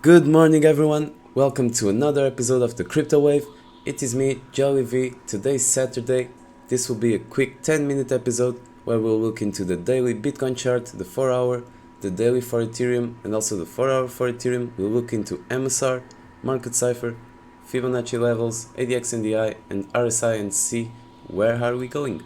Good morning everyone, welcome to another episode of the Crypto Wave. It is me, Joey V. Today's Saturday. This will be a quick 10-minute episode where we'll look into the daily Bitcoin chart, the 4-hour, the daily for Ethereum, and also the 4-hour for Ethereum. We'll look into Emasar, Market Cipher, Fibonacci levels, ADX NDI, and RSI and see where are we going.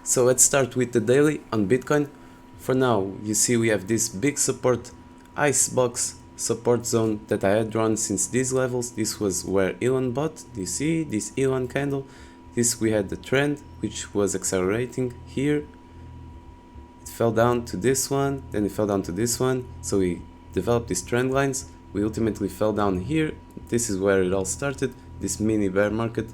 So let's start with the daily on Bitcoin. For now, you see we have this big support icebox support zone that I had drawn since these levels. This was where Elon bought. Do you see this Elon candle? This we had the trend which was accelerating here. It fell down to this one, then it fell down to this one. So we developed these trend lines. We ultimately fell down here. This is where it all started, this mini bear market.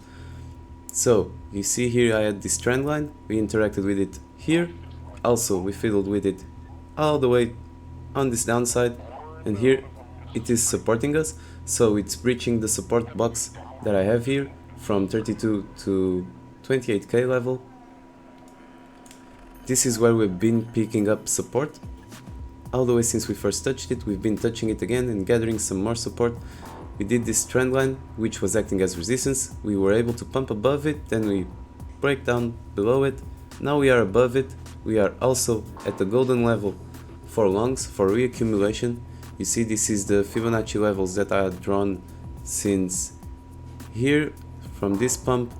So you see here I had this trend line. We interacted with it here. Also we fiddled with it all the way on this downside, and here it is supporting us. So it's breaching the support box that I have here from 32 to 28k level. This is where we've been picking up support all the way since we first touched it. We've been touching it again and gathering some more support. We did this trend line which was acting as resistance. We were able to pump above it, then we break down below it. Now we are above it. We are also at the golden level for longs, for reaccumulation. You see, this is the Fibonacci levels that I had drawn since here, from this pump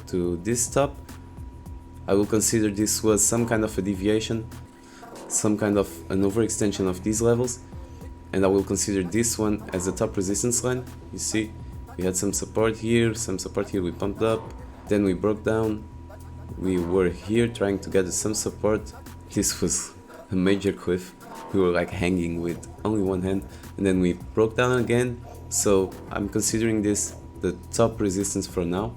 to this top. I will consider this was some kind of a deviation, some kind of an overextension of these levels, and I will consider this one as a top resistance line. You see, we had some support here, we pumped up, then we broke down. We were here trying to get some support. This was a major cliff. We were like hanging with only one hand, and then we broke down again. So I'm considering this the top resistance for now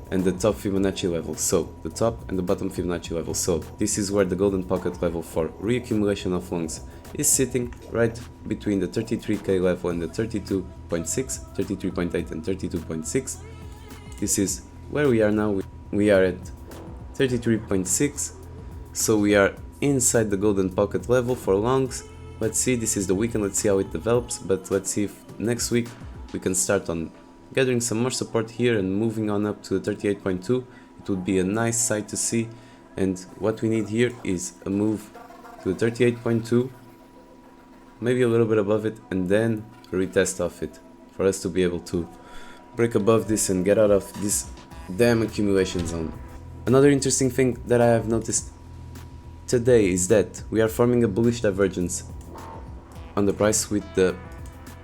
and the top Fibonacci level. So the top and the bottom Fibonacci level. So this is where the golden pocket level for reaccumulation of longs is sitting, right between the 33k level and the 32.6, 33.8 and 32.6. This is where we are now. We are at 33.6, so we are inside the golden pocket level for longs. Let's see, this is the weekend, let's see how it develops, but let's see if next week we can start on gathering some more support here and moving on up to the 38.2. It would be a nice sight to see, and what we need here is a move to the 38.2, maybe a little bit above it, and then a retest of it for us to be able to break above this and get out of this damn accumulation zone. Another interesting thing that I have noticed today is that we are forming a bullish divergence on the price with the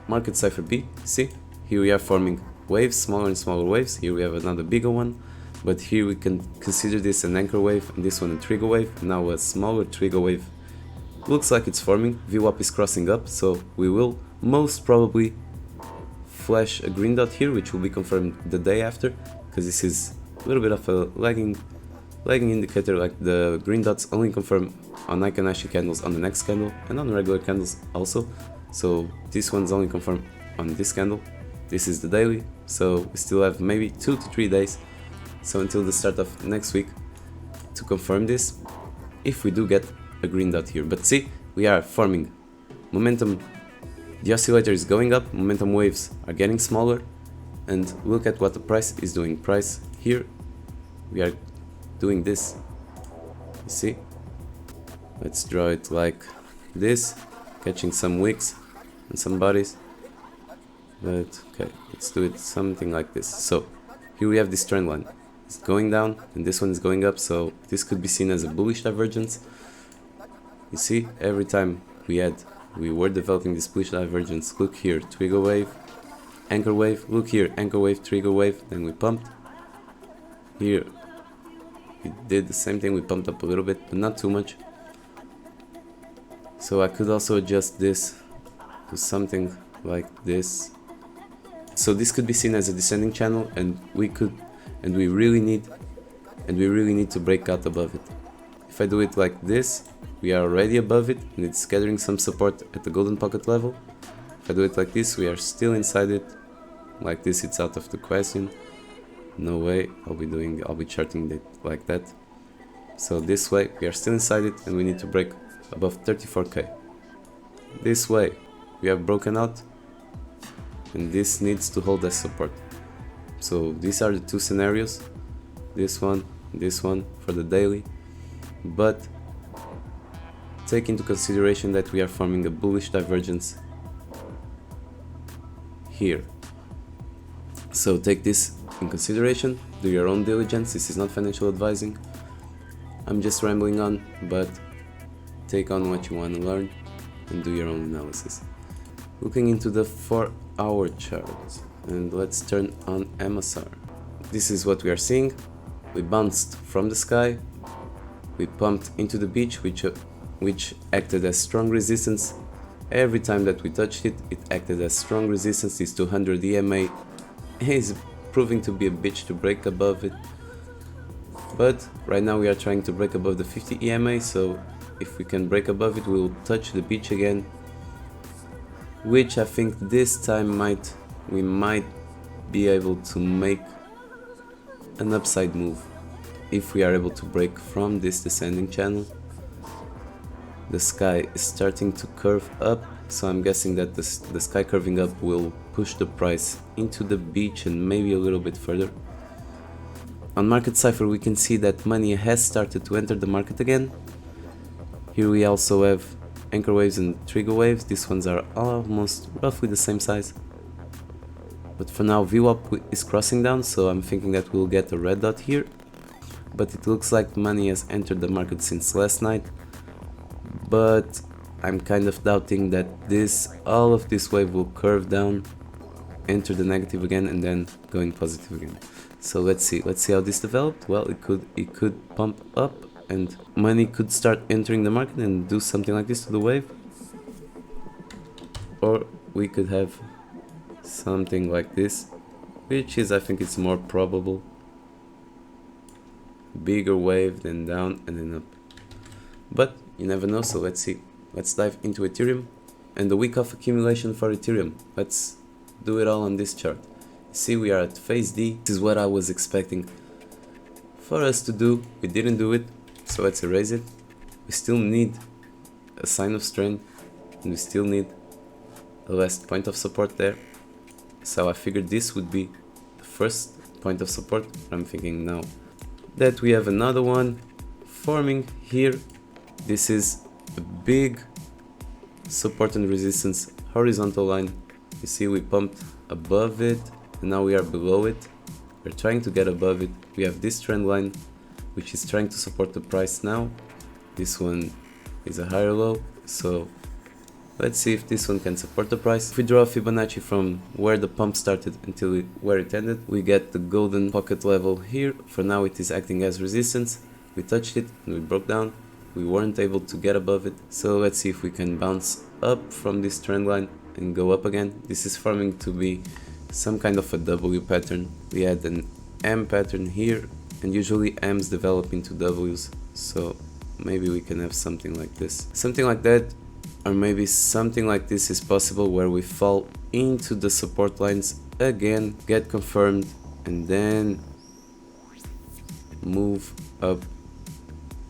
market cipher B. See, here we are forming waves, smaller and smaller waves. Here we have another bigger one, but here we can consider this an anchor wave and this one a trigger wave. Now a smaller trigger wave looks like it's forming. VWAP is crossing up, so we will most probably flash a green dot here, which will be confirmed the day after, because this is a little bit of a lagging indicator. Like the green dots only confirm on Fibonacci candles on the next candle and on regular candles also. So this one's only confirmed on this candle. This is the daily, so we still have maybe 2 to 3 days, so until the start of next week, to confirm this, if we do get a green dot here. But see, we are forming momentum. The oscillator is going up, momentum waves are getting smaller, and look at what the price is doing. Price here, we are doing this. You see? Let's draw it like this, catching some wicks and some bodies. But okay, let's do it something like this. So here we have this trend line. It's going down and this one is going up, so this could be seen as a bullish divergence. You see, every time we were developing this bullish divergence. Look here, trigger wave, anchor wave. Look here, anchor wave, trigger wave. Then we pumped. Here we did the same thing. We pumped up a little bit, but not too much. So I could also adjust this to something like this. So this could be seen as a descending channel, and we really need to break out above it. If I do it like this, we are already above it, and it's gathering some support at the golden pocket level. If I do it like this, we are still inside it. Like this, it's out of the question. No way, I'll be charting it like that. So this way, we are still inside it, and we need to break above 34k. This way, we have broken out, and this needs to hold as support. So these are the two scenarios, this one for the daily, but take into consideration that we are forming a bullish divergence here. So take this in consideration, do your own diligence. This is not financial advising, I'm just rambling on, but take on what you want to learn and do your own analysis. Looking into the 4-hour chart, and let's turn on Emasar. This is what we are seeing. We bounced from the sky, we pumped into the beach, which acted as strong resistance. Every time that we touched it, it acted as strong resistance. This 200 EMA is proving to be a bitch to break above it, but right now we are trying to break above the 50 EMA, so if we can break above it, we will touch the beach again, which I think this time we might be able to make an upside move if we are able to break from this descending channel. The sky is starting to curve up, so I'm guessing that the sky curving up will push the price into the beach and maybe a little bit further. On Market Cipher we can see that money has started to enter the market again. Here we also have anchor waves and trigger waves. These ones are almost roughly the same size. But for now VWAP is crossing down, so I'm thinking that we'll get a red dot here. But it looks like money has entered the market since last night. But I'm kind of doubting that all of this wave will curve down, enter the negative again, and then going positive again. So let's see how this developed. Well, it could pump up and money could start entering the market and do something like this to the wave, or we could have something like this, which is, I think it's more probable, bigger wave, then down and then up, but you never know. So let's see. Let's dive into Ethereum and the week of accumulation for Ethereum. Let's do it all on this chart. See, we are at phase D. This is what I was expecting for us to do. We didn't do it, so let's erase it. We still need a sign of strength, and we still need a last point of support there. So I figured this would be the first point of support. I'm thinking now that we have another one forming here. This is a big support and resistance horizontal line. You see, we pumped above it and now we are below it. We're trying to get above it. We have this trend line which is trying to support the price now. This one is a higher low, so let's see if this one can support the price. If we draw a Fibonacci from where the pump started until where it ended, we get the golden pocket level here. For now it is acting as resistance. We touched it and we broke down. We weren't able to get above it, so let's see if we can bounce up from this trend line and go up again. This is forming to be some kind of a W pattern. We had an M pattern here, and usually M's develop into W's, so maybe we can have something like this. Something like that, or maybe something like this is possible, where we fall into the support lines again, get confirmed, and then move up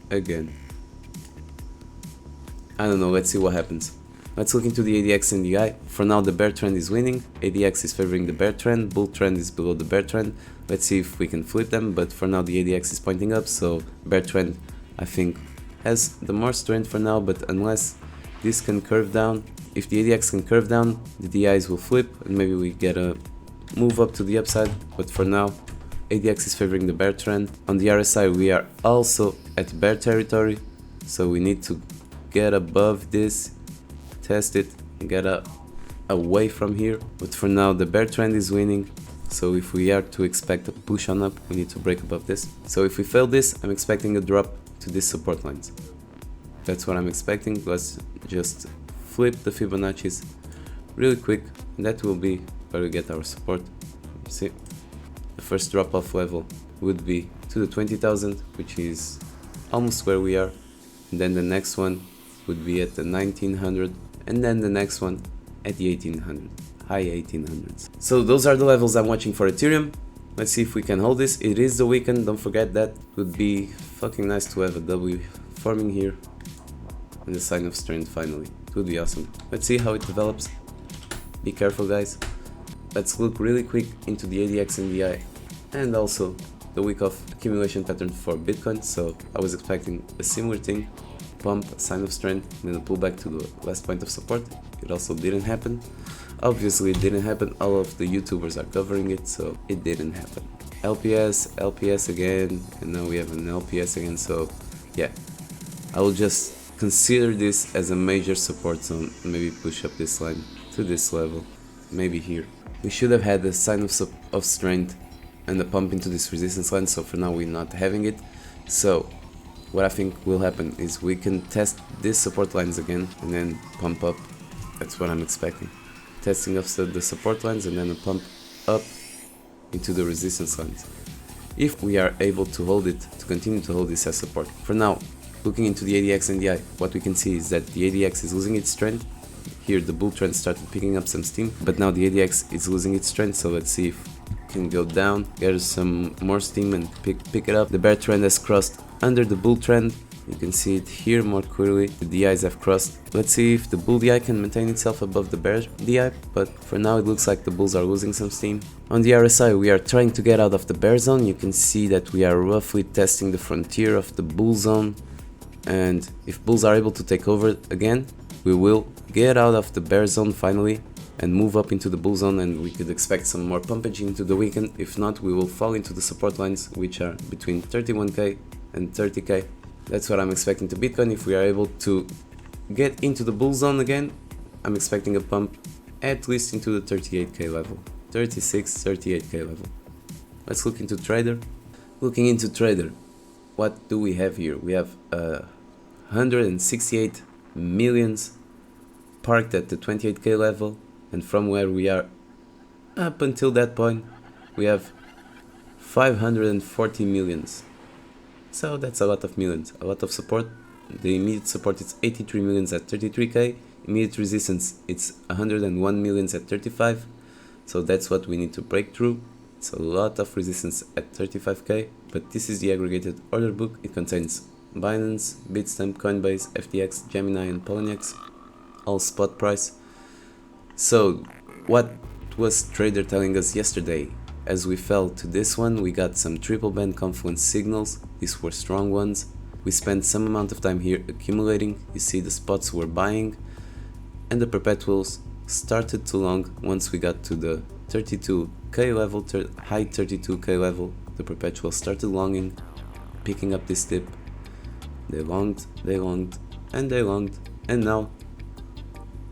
again. I don't know, let's see what happens. Let's look into the ADX and DI. For now the bear trend is winning, ADX is favoring the bear trend, bull trend is below the bear trend. Let's see if we can flip them, but for now the ADX is pointing up, so bear trend I think has the more strength for now, but unless this can curve down, if the ADX can curve down, the DIs will flip and maybe we get a move up to the upside, but for now ADX is favoring the bear trend. On the RSI we are also at bear territory, so we need to get above this, test it, and get away from here. But for now the bear trend is winning, so if we are to expect a push on up, we need to break above this. So if we fail this, I'm expecting a drop to these support lines. That's what I'm expecting. Let's just flip the Fibonacci's really quick, and that will be where we get our support. See, the first drop off level would be to the 20,000, which is almost where we are, and then the next one would be at the 1900, and then the next one at the 1800, high 1800s. So those are the levels I'm watching for Ethereum. Let's see if we can hold this. It is the weekend, don't forget that. It would be fucking nice to have a W forming here. and the sign of strength finally. It would be awesome. Let's see how it develops. Be careful, guys. Let's look really quick into the ADX and DI and also the week of accumulation pattern for Bitcoin. So I was expecting a similar thing, pump, sign of strength, and then a pullback to the last point of support. It also didn't happen. Obviously it didn't happen, all of the YouTubers are covering it, so it didn't happen. LPS again, and now we have an LPS again, so yeah, I will just consider this as a major support zone, maybe push up this line to this level, maybe here. We should have had a sign of strength and a pump into this resistance line, so for now we're not having it. So what I think will happen is we can test these support lines again and then pump up. That's what I'm expecting. Testing of the support lines and then a pump up into the resistance lines. If we are able to hold it, to continue to hold this as support. For now, looking into the ADX and DI, what we can see is that the ADX is losing its strength. Here the bull trend started picking up some steam, but now the ADX is losing its strength, so let's see if it can go down, get some more steam and pick it up. The bear trend has crossed under the bull trend. You can see it here more clearly. The DIs have crossed. Let's see if the bull DI can maintain itself above the bear DI, but for now it looks like the bulls are losing some steam. On the RSI, we are trying to get out of the bear zone. You can see that we are roughly testing the frontier of the bull zone, and if bulls are able to take over again, we will get out of the bear zone finally and move up into the bull zone, and we could expect some more pumpage into the weekend. If not, we will fall into the support lines, which are between 31k and 30k. That's what I'm expecting to Bitcoin. If we are able to get into the bull zone again, I'm expecting a pump at least into the 38k level, 36, 38k level. Let's look into Trader. Looking into Trader, what do we have here? We have 168 millions parked at the 28k level, and from where we are up until that point, we have 540 millions. So that's a lot of millions, a lot of support. The immediate support is 83 millions at 33k, immediate resistance it's 101 millions at 35, so that's what we need to break through. It's a lot of resistance at 35k, but this is the aggregated order book. It contains Binance, Bitstamp, Coinbase, FTX, Gemini and Poloniex, all spot price. So what was Trader telling us yesterday? As we fell to this one, we got some triple band confluence signals. These were strong ones. We spent some amount of time here accumulating. You see the spots were buying, and the perpetuals started to long. Once we got to the 32k level, high 32k level, the perpetuals started longing, picking up this dip. They longed, and they longed, and now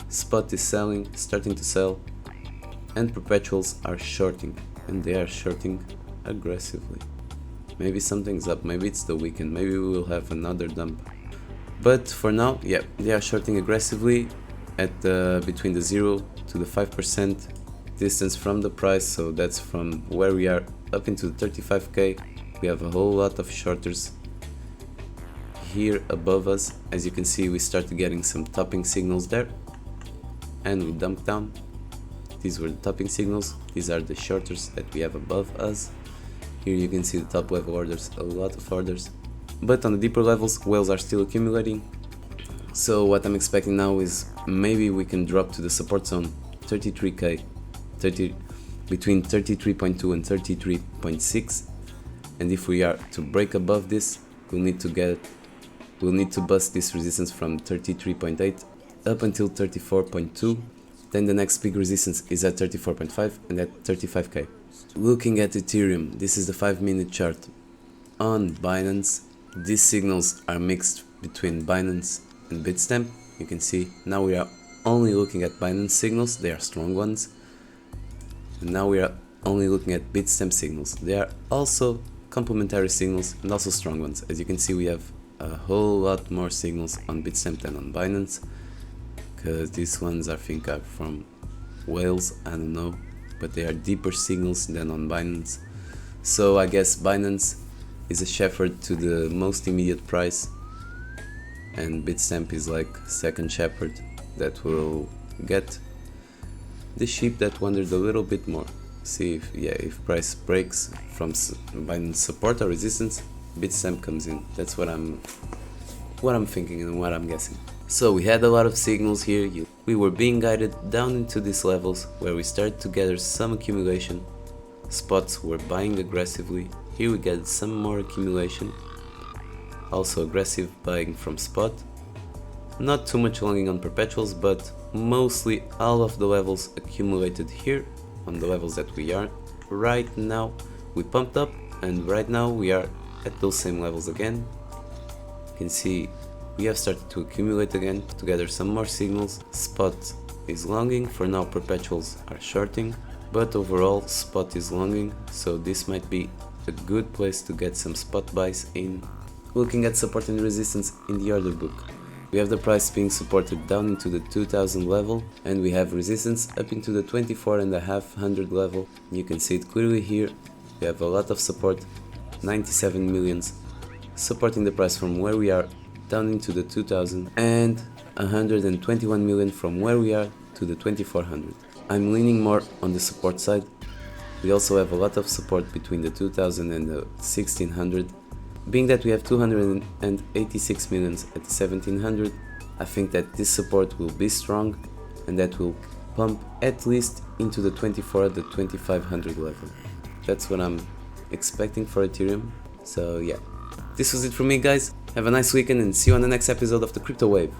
spot is selling, starting to sell, and perpetuals are shorting. And they are shorting aggressively. Maybe something's up, maybe it's the weekend, maybe we will have another dump. But for now, yeah, they are shorting aggressively at between the 0 to the 5% distance from the price, so that's from where we are up into the 35k. We have a whole lot of shorters here above us. As you can see, we started getting some topping signals there, and we dumped down. These were the topping signals. These are the shorters that we have above us. Here you can see the top level orders, a lot of orders. But on the deeper levels, whales are still accumulating. So what I'm expecting now is maybe we can drop to the support zone 33k, between 33.2 and 33.6. And if we are to break above this, we'll need to bust this resistance from 33.8 up until 34.2. Then the next big resistance is at 34.5 and at 35k. Looking at Ethereum, this is the 5-minute chart. On Binance, these signals are mixed between Binance and Bitstamp. You can see now we are only looking at Binance signals, they are strong ones. And now we are only looking at Bitstamp signals. They are also complementary signals and also strong ones. As you can see, we have a whole lot more signals on Bitstamp than on Binance, because these ones I think are from whales, I don't know, but they are deeper signals than on Binance. So I guess Binance is a shepherd to the most immediate price, and Bitstamp is like second shepherd that will get the sheep that wandered a little bit more. See if price breaks from Binance support or resistance, Bitstamp comes in. That's what I'm thinking and what I'm guessing. So we had a lot of signals here. We were being guided down into these levels where we started to gather some accumulation. Spots were buying aggressively. Here we get some more accumulation. Also aggressive buying from spot. Not too much longing on perpetuals, but mostly all of the levels accumulated here on the levels that we are right now. We pumped up and right now we are at those same levels again. You can see we have started to accumulate again to gather some more signals. Spot is longing, for now perpetuals are shorting, but overall spot is longing, so this might be a good place to get some spot buys in. Looking at support and resistance in the order book, we have the price being supported down into the 2000 level and we have resistance up into the 24,500 level. You can see it clearly here. We have a lot of support, 97 millions, supporting the price from where we are down into the 2000 and 121 million from where we are to the 2400. I'm leaning more on the support side. We also have a lot of support between the 2000 and the 1600. Being that we have 286 millions at 1700, I think that this support will be strong and that will pump at least into the 24 to 2500 level. That's what I'm expecting for Ethereum. So yeah, this was it from me guys. Have a nice weekend and see you on the next episode of the Crypto Wave.